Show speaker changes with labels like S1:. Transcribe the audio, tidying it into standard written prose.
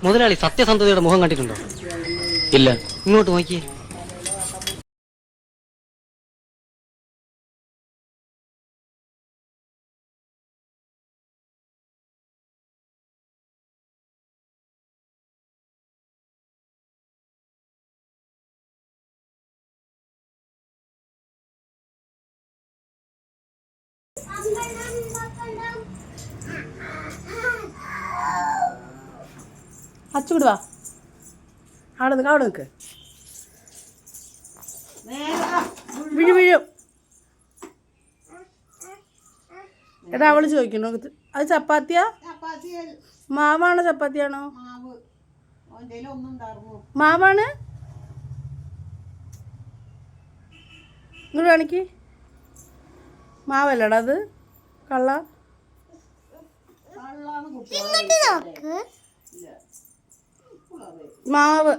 S1: മുതലാളി സത്യസന്ധതയുടെ മുഖം കണ്ടിട്ടുണ്ടോ?
S2: ഇല്ല.
S1: ഇങ്ങോട്ട് നോക്കിയേ.
S3: അച്ചുവിടുവാ അവിടെ നിൽക്ക് വീഴും. എടാ അവള് ചോദിക്കണോ അത് ചപ്പാത്തിയാ? മാവാണോ ചപ്പാത്തിയാണോ? മാവാണ്. ഇങ്ങോട്ട് കാണിക്ക്. മാവല്ലടാ അത്, കള്ള മാവ്.